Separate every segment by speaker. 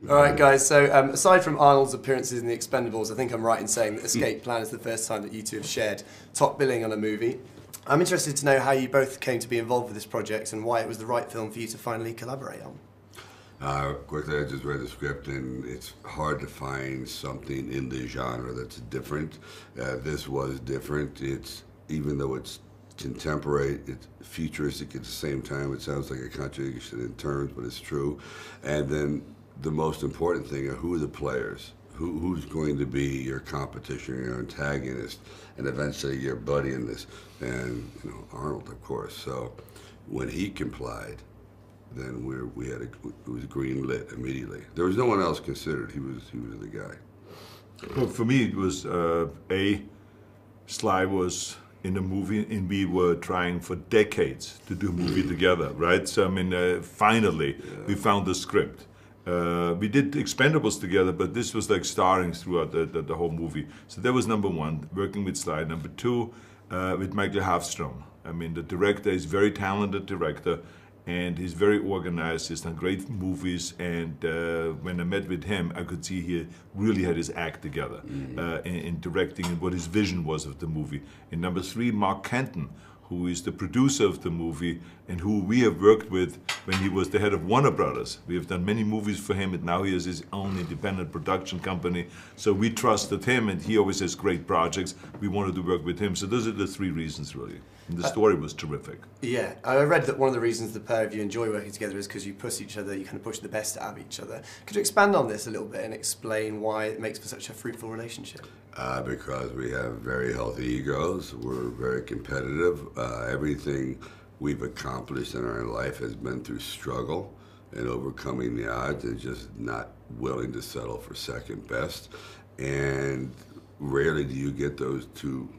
Speaker 1: All right, guys, so aside from Arnold's appearances in The Expendables, I think I'm right in saying that Escape Plan is the first time that you two have shared top billing on a movie. I'm interested to know how you both came to be involved with this project and why it was the right film for you to finally collaborate on.
Speaker 2: Of course, I just read the script, and it's hard to find something in the genre that's different. This was different. Even though it's contemporary, it's futuristic at the same time. It sounds like a contradiction in terms, but it's true. And then the most important thing are who are the players? Who's going to be your competition, your antagonist, and eventually your buddy in this? And Arnold, of course. So when he complied, then it was green lit immediately. There was no one else considered. He was the guy.
Speaker 3: Well, for me, it was Sly was in a movie, and we were trying for decades to do a movie together, right? So I mean, finally, we found the script. We did Expendables together, but this was like starring throughout the whole movie. So that was number one, working with Sly. Number two, with Michael Hafstrom. I mean, the director is a very talented director, and he's very organized. He's done great movies, and when I met with him, I could see he really had his act together in directing and what his vision was of the movie. And number three, Mark Kenton, who is the producer of the movie and who we have worked with when he was the head of Warner Brothers. We have done many movies for him, and now he has his own independent production company. So we trusted him, and he always has great projects. We wanted to work with him. So those are the three reasons, really. And the story was terrific.
Speaker 1: Yeah, I read that one of the reasons the pair of you enjoy working together is because you push each other, you kind of push the best out of each other. Could you expand on this a little bit and explain why it makes for such a fruitful relationship?
Speaker 2: Because we have very healthy egos. We're very competitive. Everything we've accomplished in our life has been through struggle and overcoming the odds and just not willing to settle for second best. And rarely do you get those two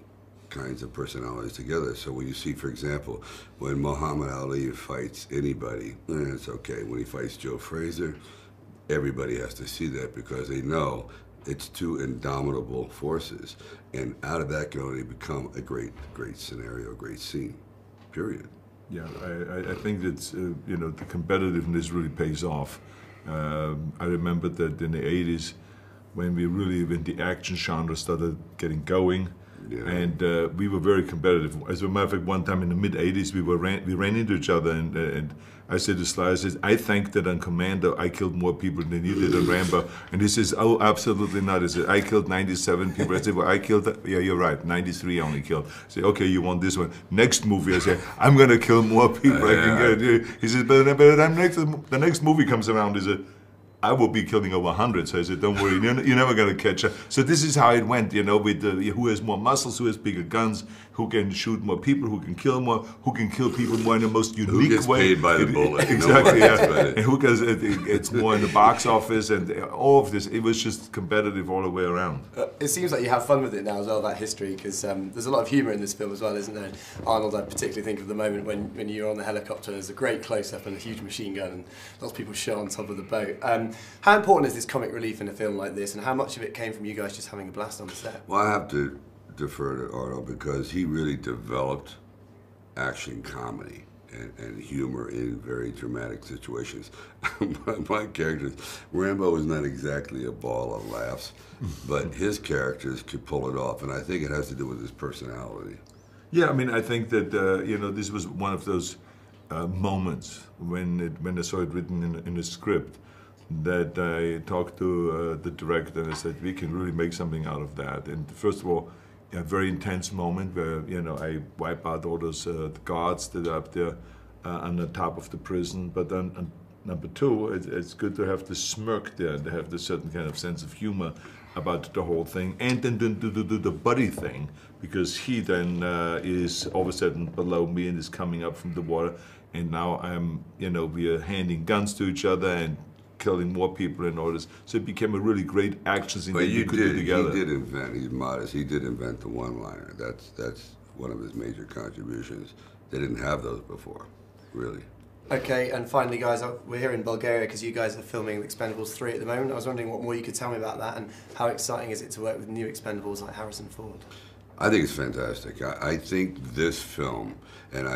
Speaker 2: kinds of personalities together. So when you see, for example, when Muhammad Ali fights anybody, it's okay. When he fights Joe Frazier, everybody has to see that because they know it's two indomitable forces. And out of that can only become a great scenario, a great scene, period.
Speaker 3: Yeah, I think that's, the competitiveness really pays off. I remember that in the 80s, when the action genre started getting going, and we were very competitive. As a matter of fact, one time in the mid-'80s, we ran into each other, and I said to Sly, I think that on Commando I killed more people than you did on Rambo. And he says, oh, absolutely not. He said, I killed 97 people. I said, well, I killed, yeah, you're right, 93 I only killed. I said, okay, you want this one. Next movie, I said, I'm going to kill more people. I can get. He said, but the next movie comes around, he said, I will be killing over 100. So I said, don't worry, you're never going to catch her. So this is how it went, with who has more muscles, who has bigger guns, who can shoot more people, who can kill more, who can kill people more in the most unique way.
Speaker 2: Who gets paid by the bullet.
Speaker 3: Exactly, yeah. And who gets it's more in the box office, and all of this. It was just competitive all the way around.
Speaker 1: It seems like you have fun with it now as well, that history, because there's a lot of humour in this film as well, isn't there? Arnold, I particularly think of the moment when you're on the helicopter, there's a great close-up and a huge machine gun, and lots of people shot on top of the boat. How important is this comic relief in a film like this, and how much of it came from you guys just having a blast on the set?
Speaker 2: Well, I have to defer to Arnold because he really developed action comedy and humor in very dramatic situations. My characters, Rambo was not exactly a ball of laughs, but his characters could pull it off, and I think it has to do with his personality.
Speaker 3: Yeah, I mean, I think that this was one of those moments when I saw it written in the script, that I talked to the director and I said, we can really make something out of that. And first of all, a very intense moment where, I wipe out all those guards that are up there on the top of the prison. But then number two, it's good to have the smirk there and to have this certain kind of sense of humor about the whole thing. And then to do the buddy thing, because he then is all of a sudden below me and is coming up from the water. And now we are handing guns to each other and killing more people and all this. So it became a really great action scene that you could do together.
Speaker 2: He's modest, he did invent the one-liner. That's one of his major contributions. They didn't have those before, really.
Speaker 1: Okay, and finally, guys, we're here in Bulgaria because you guys are filming Expendables 3 at the moment. I was wondering what more you could tell me about that, and how exciting is it to work with new Expendables like Harrison Ford?
Speaker 2: I think it's fantastic. I think this film, and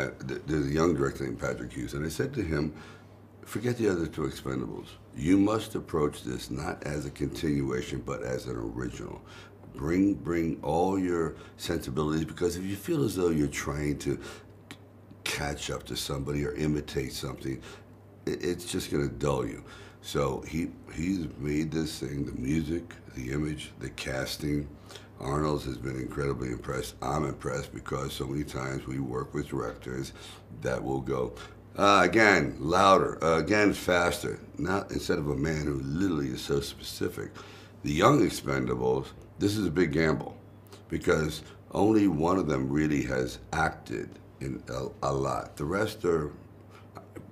Speaker 2: there's a young director named Patrick Hughes, and I said to him, forget the other two Expendables. You must approach this not as a continuation, but as an original. Bring all your sensibilities, because if you feel as though you're trying to catch up to somebody or imitate something, it's just going to dull you. So he's made this thing, the music, the image, the casting. Arnold has been incredibly impressed. I'm impressed because so many times we work with directors that will go, again, louder, again, faster. Not instead of a man who literally is so specific. The young Expendables, this is a big gamble because only one of them really has acted in a lot. The rest are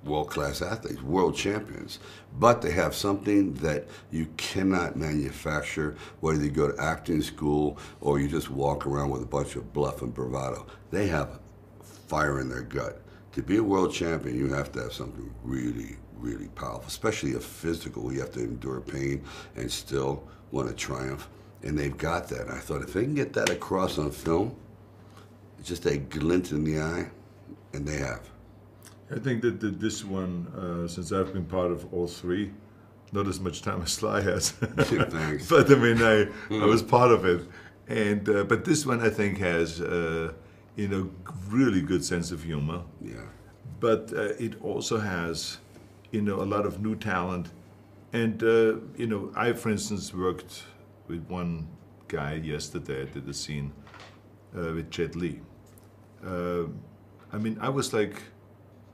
Speaker 2: world-class athletes, world champions, but they have something that you cannot manufacture, whether you go to acting school or you just walk around with a bunch of bluff and bravado. They have fire in their gut. To be a world champion, you have to have something really, really powerful, especially a physical. You have to endure pain and still want to triumph, and they've got that. And I thought if they can get that across on film, just a glint in the eye, and they have.
Speaker 3: I think that this one, since I've been part of all three, not as much time as Sly has,
Speaker 2: Thanks.
Speaker 3: but I mean, I was part of it, and but this one I think has, really good sense of humor.
Speaker 2: Yeah.
Speaker 3: But it also has, a lot of new talent, and I, for instance, worked with one guy yesterday. I did a scene with Jet Li.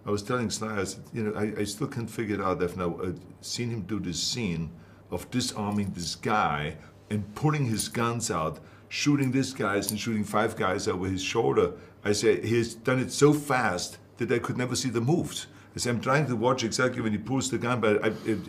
Speaker 3: I was telling Sly, I said, I still can't figure it out. I've now seen him do this scene of disarming this guy and pulling his guns out, shooting this guys and shooting 5 guys over his shoulder. I say, he's done it so fast that I could never see the moves. I say, I'm trying to watch exactly when he pulls the gun, but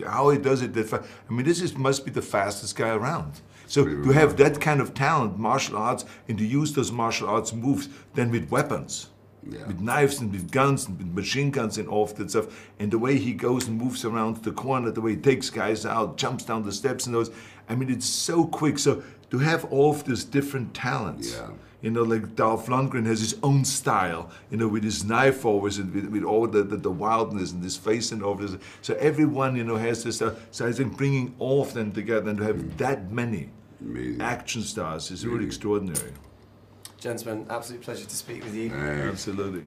Speaker 3: how he does it that fast. I mean, must be the fastest guy around. So to have that kind of talent, martial arts, and to use those martial arts moves then with weapons. Yeah. With knives and with guns and with machine guns and all of that stuff. And the way he goes and moves around the corner, the way he takes guys out, jumps down the steps and those. I mean, it's so quick. So to have all of these different talents, like Dolph Lundgren has his own style, with his knife always and with all the wildness and his face and all this. So everyone, has this stuff. So I think bringing all of them together and to have that many action stars is really extraordinary.
Speaker 1: Gentlemen, absolute pleasure to speak with you.
Speaker 3: Absolutely.